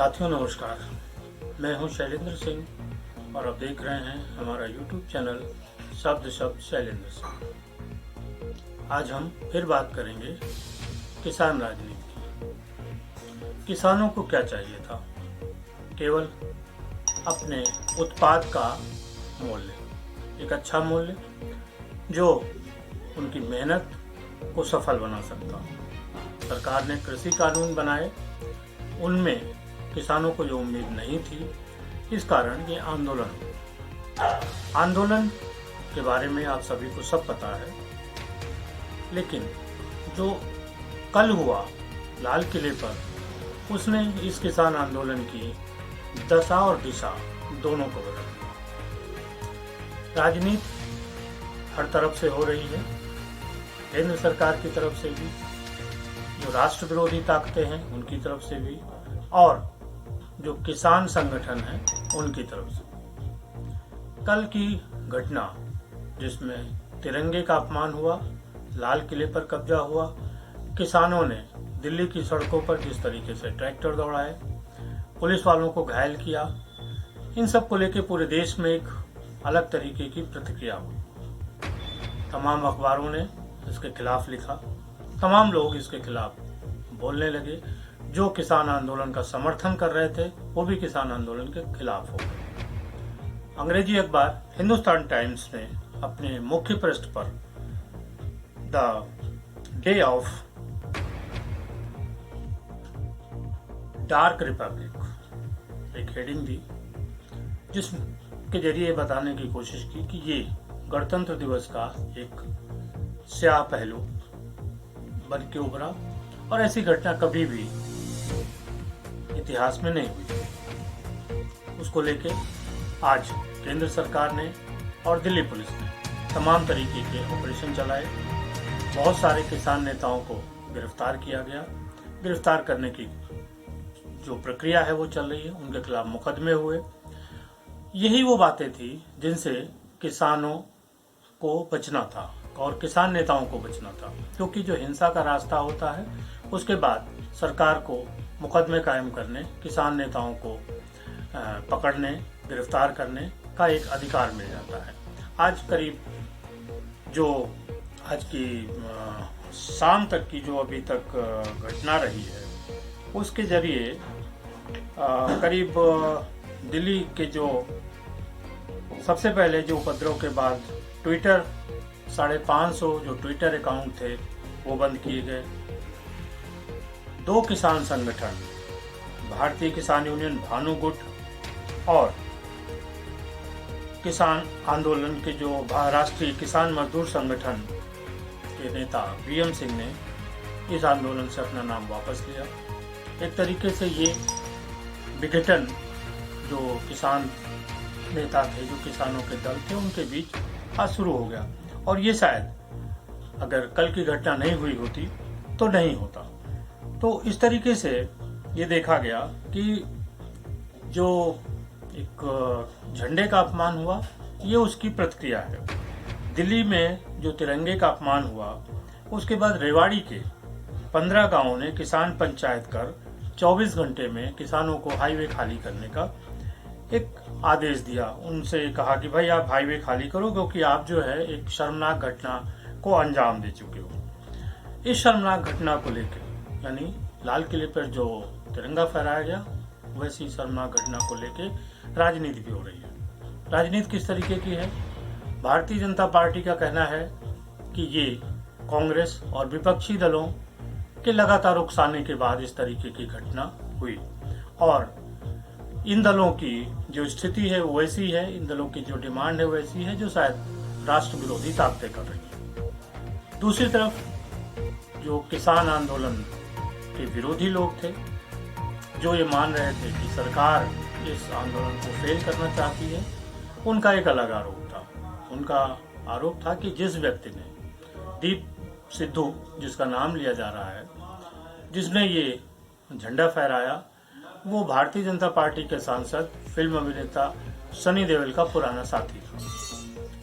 साथियों नमस्कार, मैं हूं शैलेंद्र सिंह और आप देख रहे हैं हमारा YouTube चैनल शब्द शैलेंद्र सिंह। आज हम फिर बात करेंगे किसान राजनीति की। किसानों को क्या चाहिए था? केवल अपने उत्पाद का मूल्य, एक अच्छा मूल्य जो उनकी मेहनत को सफल बना सकता। सरकार ने कृषि कानून बनाए, उनमें किसानों को जो उम्मीद नहीं थी, इस कारण ये आंदोलन के बारे में आप सभी को सब पता है। लेकिन जो कल हुआ लाल किले पर, उसने इस किसान आंदोलन की दशा और दिशा दोनों को बदल दिया। राजनीति हर तरफ से हो रही है, केंद्र सरकार की तरफ से भी, जो राष्ट्र विरोधी ताकतें हैं उनकी तरफ से भी, और जो किसान संगठन हैं उनकी तरफ से। कल की घटना जिसमें तिरंगे का अपमान हुआ, लाल किले पर कब्जा हुआ, किसानों ने दिल्ली की सड़कों पर जिस तरीके से ट्रैक्टर दौड़ाए, पुलिस वालों को घायल किया, इन सब को लेकर पूरे देश में एक अलग तरीके की प्रतिक्रिया हुई। तमाम अखबारों ने इसके खिलाफ लिखा, तमाम लोग इसके खिलाफ बोलने लगे। जो किसान आंदोलन का समर्थन कर रहे थे वो भी किसान आंदोलन के खिलाफ हो गए। अंग्रेजी अखबार हिंदुस्तान टाइम्स ने अपने मुख्य पृष्ठ पर the day of dark Republic एक हेडिंग दी, जिसके जरिए बताने की कोशिश की कि ये गणतंत्र दिवस का एक स्याह पहलू बन के उभरा और ऐसी घटना कभी भी इतिहास में नहीं हुई। उसको लेके आज केंद्र सरकार ने और दिल्ली पुलिस ने तमाम तरीके के ऑपरेशन चलाए। बहुत सारे किसान नेताओं को गिरफ्तार किया गया। गिरफ्तार करने की जो प्रक्रिया है वो चल रही है, उनके खिलाफ मुकदमे हुए। यही वो बातें थी जिनसे किसानों को बचना था और किसान नेताओं को बचना था, क्योंकि जो हिंसा का रास्ता होता है उसके बाद सरकार को मुकदमे कायम करने, किसान नेताओं को पकड़ने, गिरफ्तार करने का एक अधिकार मिल जाता है। आज करीब जो आज की शाम तक की जो अभी तक घटना रही है, उसके जरिए करीब दिल्ली के जो सबसे पहले जो उपद्रव के बाद ट्विटर 550 जो ट्विटर अकाउंट थे वो बंद किए गए। 2 किसान संगठन, भारतीय किसान यूनियन भानु गुट और किसान आंदोलन के जो राष्ट्रीय किसान मजदूर संगठन के नेता बीएम सिंह ने इस आंदोलन से अपना नाम वापस लिया। एक तरीके से ये विघटन जो किसान नेता थे, जो किसानों के दल थे, उनके बीच आज शुरू हो गया। और ये शायद अगर कल की घटना नहीं हुई होती तो नहीं होता। तो इस तरीके से ये देखा गया कि जो एक झंडे का अपमान हुआ, ये उसकी प्रतिक्रिया है। दिल्ली में जो तिरंगे का अपमान हुआ, उसके बाद रेवाड़ी के 15 गांवों ने किसान पंचायत कर 24 घंटे में किसानों को हाईवे खाली करने का एक आदेश दिया। उनसे कहा कि भाई आप हाईवे खाली करो, क्योंकि आप जो है एक शर्मनाक घटना को अंजाम दे चुके हो। इस शर्मनाक घटना को लेकर, यानी लाल किले पर जो तिरंगा फहराया गया, वैसी शर्मनाक घटना को लेकर राजनीति भी हो रही है। राजनीति किस तरीके की है? भारतीय जनता पार्टी का कहना है कि ये कांग्रेस और विपक्षी दलों के लगातार उकसाने के बाद इस तरीके की घटना हुई, और इन दलों की जो स्थिति है वो वैसी है, इन दलों की जो डिमांड है वैसी है, जो शायद राष्ट्र विरोधी ताकतें कर रही है। दूसरी तरफ जो किसान आंदोलन के विरोधी लोग थे, जो ये मान रहे थे कि सरकार इस आंदोलन को फेल करना चाहती है, उनका एक अलग आरोप था। उनका आरोप था कि जिस व्यक्ति ने, दीप सिद्धू जिसका नाम लिया जा रहा है, जिसने ये झंडा फहराया, वो भारतीय जनता पार्टी के सांसद, फिल्म अभिनेता सनी देओल का पुराना साथी था।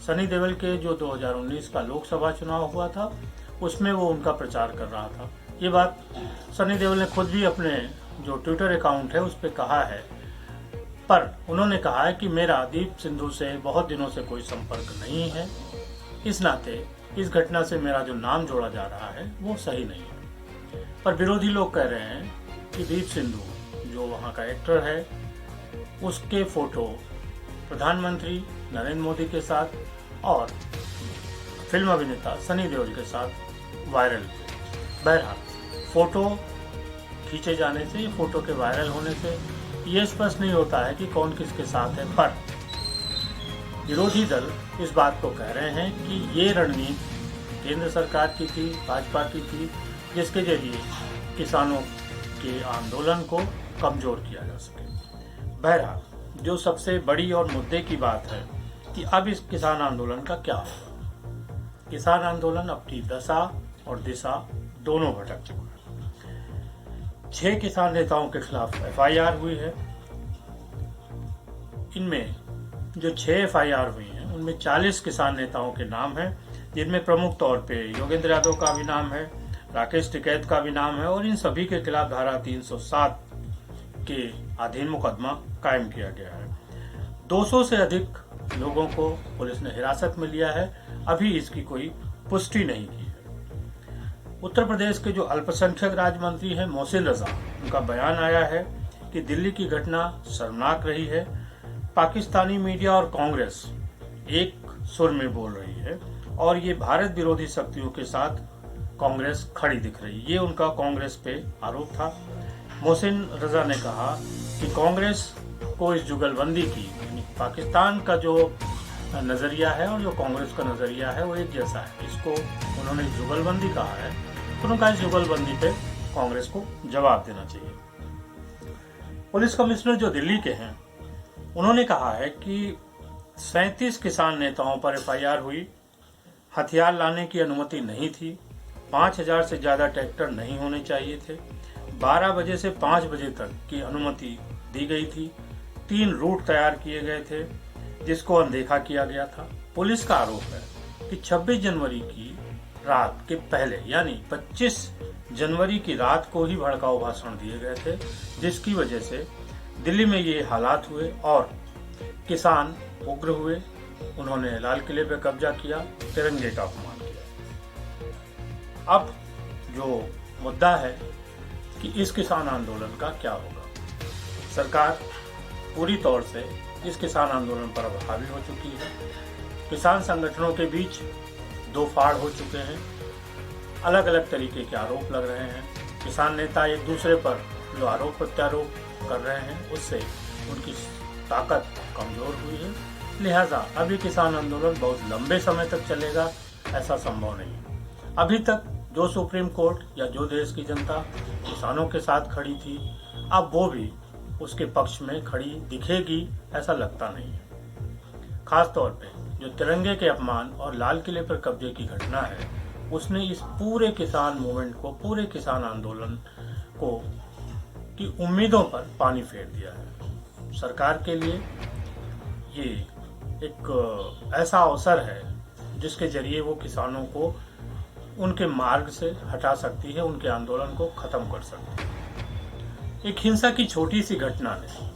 सनी देओल के जो 2019 का लोकसभा चुनाव हुआ था, उसमें वो उनका प्रचार कर रहा था। ये बात सनी देओल ने खुद भी अपने जो ट्विटर अकाउंट है उस पर कहा है, पर उन्होंने कहा है कि मेरा दीप सिंधु से बहुत दिनों से कोई संपर्क नहीं है, इस नाते इस घटना से मेरा जो नाम जोड़ा जा रहा है वो सही नहीं है। पर विरोधी लोग कह रहे हैं कि दीप सिंधु जो वहाँ का एक्टर है उसके फोटो प्रधानमंत्री नरेंद्र मोदी के साथ और फिल्म अभिनेता सनी देओल के साथ वायरल हुए। बहरहाल फोटो खींचे जाने से, ये फोटो के वायरल होने से ये स्पष्ट नहीं होता है कि कौन किसके साथ है, पर विरोधी दल इस बात को कह रहे हैं कि ये रणनीति केंद्र सरकार की थी, भाजपा की थी, जिसके जरिए किसानों के आंदोलन को कमजोर किया जा सके। बहरहाल जो सबसे बड़ी और मुद्दे की बात है कि अब इस किसान आंदोलन का क्या होगा। किसान आंदोलन अपनी दशा और दिशा दोनों भटक चुका है। 6 किसान नेताओं के खिलाफ FIR हुई है। इनमें जो 6 FIR हुई हैं उनमें 40 किसान नेताओं के नाम हैं, जिनमें प्रमुख तौर पे योगेंद्र यादव का भी नाम है, राकेश टिकैत का भी नाम है और इन सभी के खिलाफ धारा 307 के अधीन मुकदमा कायम किया गया है। 200 से अधिक लोगों को पुलिस ने हिरासत में लिया है, अभी इसकी कोई पुष्टि नहीं की है। उत्तर प्रदेश के जो अल्पसंख्यक राज्य मंत्री हैं मोहसिन रजा, उनका बयान आया है कि दिल्ली की घटना शर्मनाक रही है। पाकिस्तानी मीडिया और कांग्रेस एक सुर में बोल रही है और ये भारत विरोधी शक्तियों के साथ कांग्रेस खड़ी दिख रही है। ये उनका कांग्रेस पे आरोप था। मोहसिन रजा ने कहा कि कांग्रेस को इस जुगलबंदी की, यानी पाकिस्तान का जो नजरिया है और जो कांग्रेस का नजरिया है वो एक जैसा है, इसको उन्होंने जुगलबंदी कहा है, तो उनका इस जुगलबंदी पे कांग्रेस को जवाब देना चाहिए। पुलिस कमिश्नर जो दिल्ली के हैं उन्होंने कहा है कि 37 किसान नेताओं पर FIR हुई, हथियार लाने की अनुमति नहीं थी, 5000 से ज्यादा ट्रैक्टर नहीं होने चाहिए थे, 12 बजे से 5 बजे तक की अनुमति दी गई थी, 3 रूट तैयार किए गए थे जिसको अनदेखा किया गया था। पुलिस का आरोप है कि 26 जनवरी की रात के पहले यानी 25 जनवरी की रात को ही भड़काऊ भाषण दिए गए थे, जिसकी वजह से दिल्ली में ये हालात हुए और किसान उग्र हुए। उन्होंने लाल किले पे कब्जा किया, तिरंगे का अपमान किया। अब जो मुद्दा है कि इस किसान आंदोलन का क्या होगा। सरकार पूरी तौर से इस किसान आंदोलन पर अब हावी हो चुकी है। किसान संगठनों के बीच 2 फाड़ हो चुके हैं, अलग अलग तरीके के आरोप लग रहे हैं। किसान नेता एक दूसरे पर जो आरोप प्रत्यारोप कर रहे हैं उससे उनकी ताकत कमजोर हुई है, लिहाजा अभी किसान आंदोलन बहुत लंबे समय तक चलेगा ऐसा संभव नहीं है। अभी तक जो सुप्रीम कोर्ट या जो देश की जनता किसानों के साथ खड़ी थी, अब वो भी उसके पक्ष में खड़ी दिखेगी ऐसा लगता नहीं है। खास तौर पे जो तिरंगे के अपमान और लाल किले पर कब्जे की घटना है उसने इस पूरे किसान मूवमेंट को, पूरे किसान आंदोलन को की उम्मीदों पर पानी फेर दिया है। सरकार के लिए ये एक ऐसा अवसर है जिसके जरिए वो किसानों को उनके मार्ग से हटा सकती है, उनके आंदोलन को खत्म कर सकती है। एक हिंसा की छोटी सी घटना ने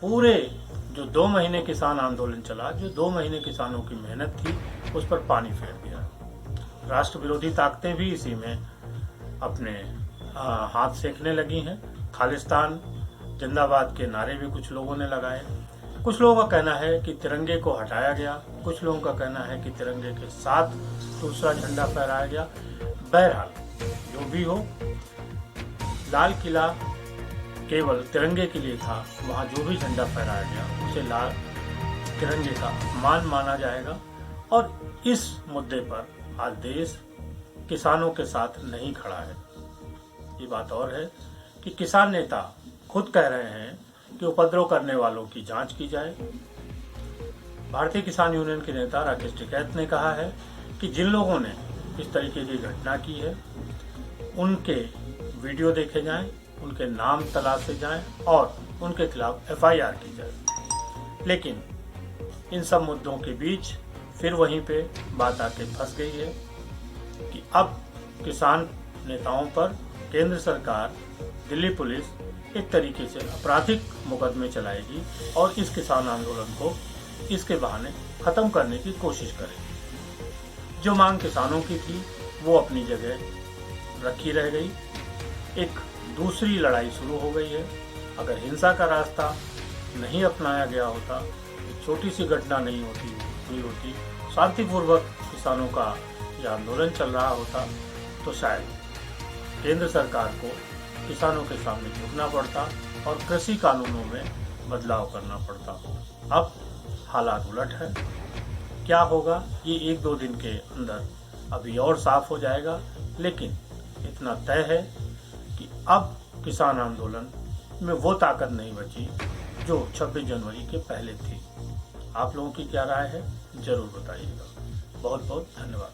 पूरे जो 2 महीने किसान आंदोलन चला, जो 2 महीने किसानों की मेहनत थी, उस पर पानी फेर दिया। राष्ट्र विरोधी ताकतें भी इसी में अपने हाथ सेकने लगी हैं। खालिस्तान जिंदाबाद के नारे भी कुछ लोगों ने लगाए। कुछ लोगों का कहना है कि तिरंगे को हटाया गया, कुछ लोगों का कहना है कि तिरंगे के साथ दूसरा झंडा फहराया गया। बहरहाल जो भी हो, लाल किला केवल तिरंगे के लिए था, वहाँ जो भी झंडा फहराया गया उसे लाल तिरंगे का अपमान माना जाएगा। और इस मुद्दे पर आज देश किसानों के साथ नहीं खड़ा है। ये बात और है कि किसान नेता खुद कह रहे हैं कि उपद्रव करने वालों की जांच की जाए। भारतीय किसान यूनियन के नेता राकेश टिकैत ने कहा है कि जिन लोगों ने इस तरीके की घटना की है उनके वीडियो देखे जाएं, उनके नाम तलाशे जाएं और उनके खिलाफ FIR की जाए। लेकिन इन सब मुद्दों के बीच फिर वहीं पे बात आके फंस गई है कि अब किसान नेताओं पर केंद्र सरकार, दिल्ली पुलिस एक तरीके से आपराधिक मुकदमे चलाएगी और इस किसान आंदोलन को इसके बहाने खत्म करने की कोशिश करेगी। जो मांग किसानों की थी वो अपनी जगह रखी रह गई। एक दूसरी लड़ाई शुरू हो गई है। अगर हिंसा का रास्ता नहीं अपनाया गया होता, एक छोटी सी घटना नहीं होती, शांतिपूर्वक किसानों का यह आंदोलन चल रहा होता, तो शायद केंद्र सरकार को किसानों के सामने झुकना पड़ता और कृषि कानूनों में बदलाव करना पड़ता। अब हालात उलट है। क्या होगा ये 1-2 दिन के अंदर अभी और साफ हो जाएगा, लेकिन इतना तय है कि अब किसान आंदोलन में वो ताकत नहीं बची जो 26 जनवरी के पहले थी। आप लोगों की क्या राय है, जरूर बताइएगा। बहुत बहुत धन्यवाद।